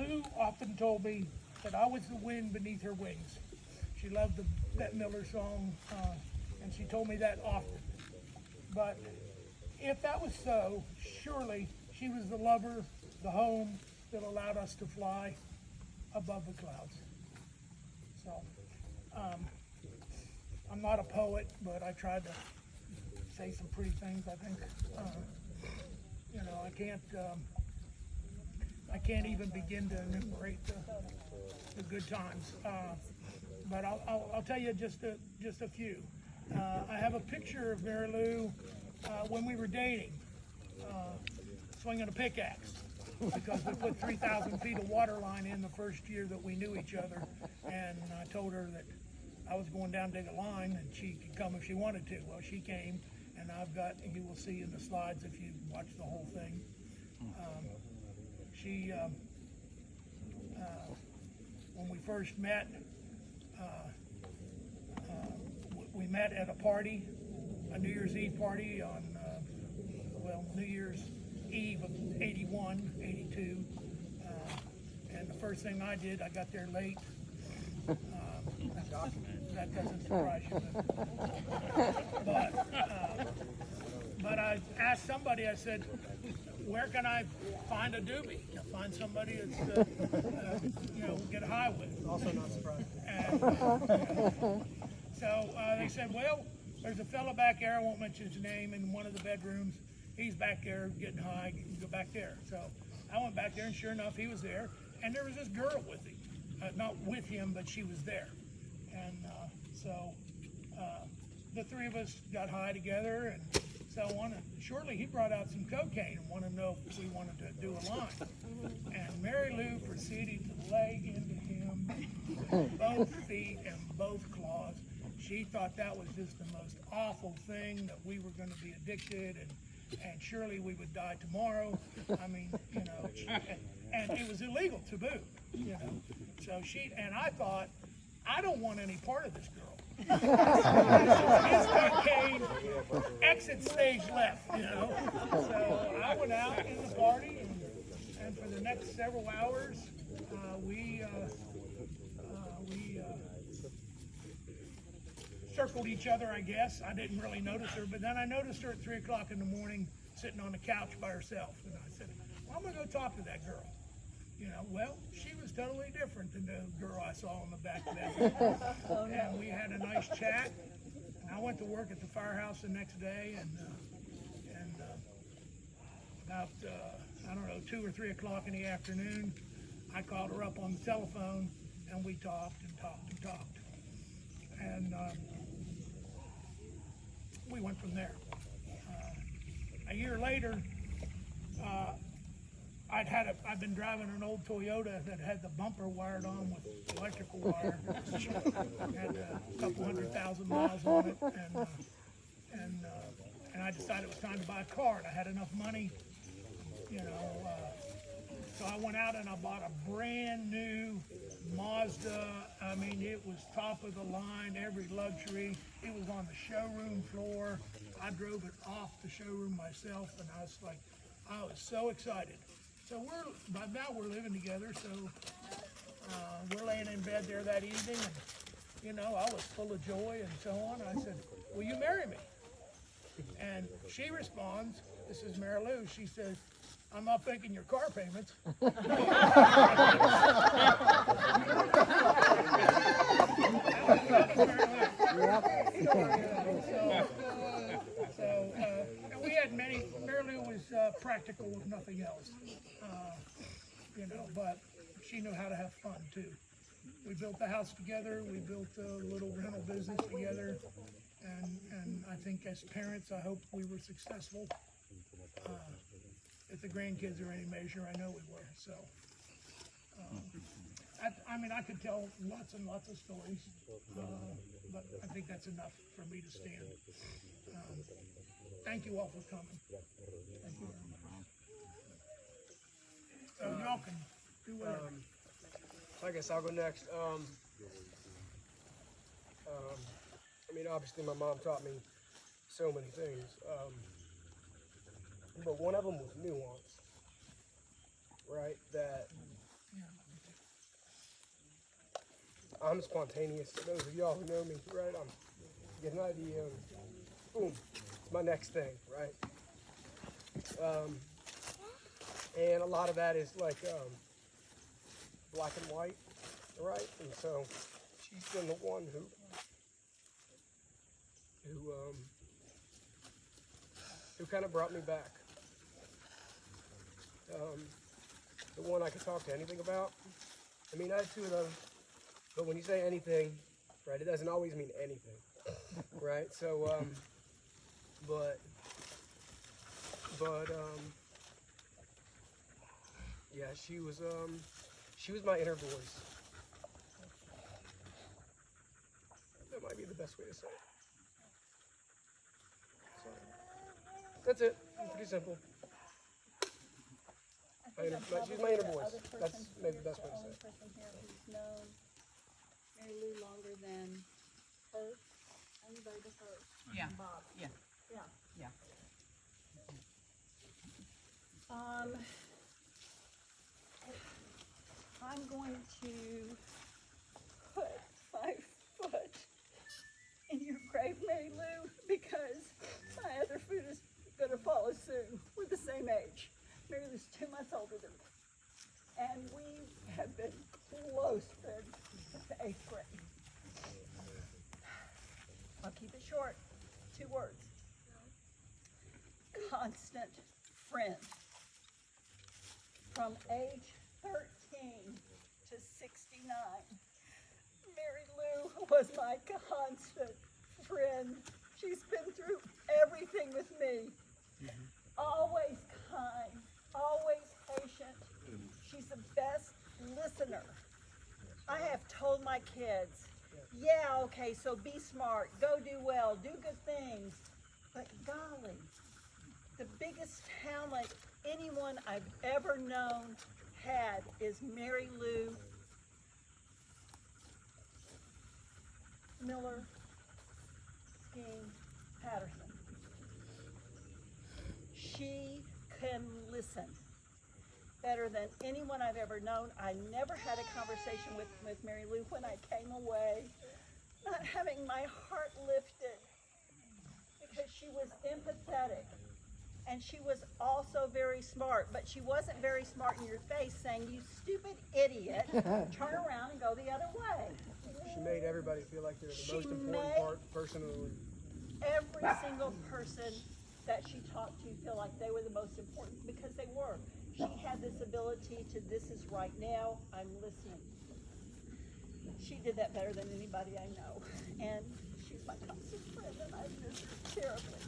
Lou often told me that I was the wind beneath her wings. She loved the Bette Miller song, and she told me that often. But if that was so, surely she was the lover, the home that allowed us to fly above the clouds. So, I'm not a poet, but I tried to say some pretty things, I think. You know, I can't even begin to enumerate the good times. But I'll tell you just a few. I have a picture of Mary Lou when we were dating, swinging a pickaxe, because we put 3,000 feet of water line in the first year that we knew each other, and I told her that I was going down to dig a line and she could come if she wanted to. Well, she came, and you will see in the slides if you watch the whole thing. When we first met, we met at a party, a New Year's Eve party on, New Year's Eve of 81, 82. And the first thing I did, I got there late. That doesn't surprise you. But I asked somebody, I said, where can I find a doobie? Find somebody that's, get high with. Also not surprised. And, so they said, well, there's a fella back there, I won't mention his name, in one of the bedrooms. He's back there getting high, you can go back there. So I went back there, and sure enough, he was there. And there was this girl with him. Not with him, but she was there. And so the three of us got high together and so on. And shortly he brought out some cocaine and wanted to know if we wanted to do a line. And Mary Lou proceeded to leg into him both feet and both claws. She thought that was just the most awful thing, that we were going to be addicted and surely we would die tomorrow. I mean, and it was illegal to boot, So I thought, I don't want any part of this girl. It's cocaine, exit stage left, So I went out in the party, and for the next several hours, we circled each other, I guess. I didn't really notice her, but then I noticed her at 3 o'clock in the morning sitting on the couch by herself. And I said, well, I'm going to go talk to that girl. Well, she was totally different than the girl I saw on the back of that. And we had a nice chat. And I went to work at the firehouse the next day, and about, 2 or 3 o'clock in the afternoon, I called her up on the telephone, and we talked and talked and talked. And we went from there. A year later, I'd been driving an old Toyota that had the bumper wired on with electrical wire. Had a couple 100,000 miles on it, and I decided it was time to buy a car. And I had enough money, so I went out and I bought a brand new Mazda. I mean, it was top of the line, every luxury. It was on the showroom floor. I drove it off the showroom myself, and I was so excited. So by now we're living together, so we're laying in bed there that evening, and I was full of joy and so on. I said, will you marry me? And she responds, this is Mary Lou, she says, I'm not thinking your car payments. And we had many. Mary Lou was practical with nothing else, but she knew how to have fun too. We built the house together. We built a little rental business together, and I think as parents, I hope we were successful. If the grandkids are any measure, I know we were. So, I could tell lots and lots of stories, but I think that's enough for me to stand. Thank you all for coming. Thank you very much. So y'all can do whatever. I guess I'll go next. Obviously my mom taught me so many things, but one of them was nuance, right? That I'm spontaneous. Those of y'all who know me, right? I'm get an idea and boom, it's my next thing, right? And a lot of that is like black and white, right? And so she's been the one who kind of brought me back. The one I could talk to anything about. I mean, I had two of those, but when you say anything, right, it doesn't always mean anything, right? So, yeah, she was my inner voice. That might be the best way to say it. So, that's it. Pretty simple. She's my inner voice. That's maybe the best way to say it. Person here who's known Mary Lou longer than her. Anybody but her. Yeah. And Bob. Yeah. Yeah. Yeah. I'm going to put my foot in your grave, Mary Lou, because my other foot is going to follow soon. We're the same age. Mary Lou's 2 months older than me. And we have been close friends since the 8th grade. I'll keep it short. 2 words. Constant friend. From age 13 to 69, Mary Lou was my constant friend. She's been through everything with me. Always kind, always patient. She's the best listener. I have told my kids, yeah, okay, so be smart, go do well, do good things. But golly, the biggest talent anyone I've ever known had is Mary Lou Miller Skeen Patterson. She can listen better than anyone I've ever known. I never had a conversation with Mary Lou when I came away, not having my heart lifted, because she was empathetic. And she was also very smart, but she wasn't very smart in your face saying, you stupid idiot, turn around and go the other way. She made everybody feel like they're the She most important made- person in the room. Every single person that she talked to feel like they were the most important, because they were. She had this ability to, this is right now, I'm listening. She did that better than anybody I know. And she's my constant friend, and I miss her terribly.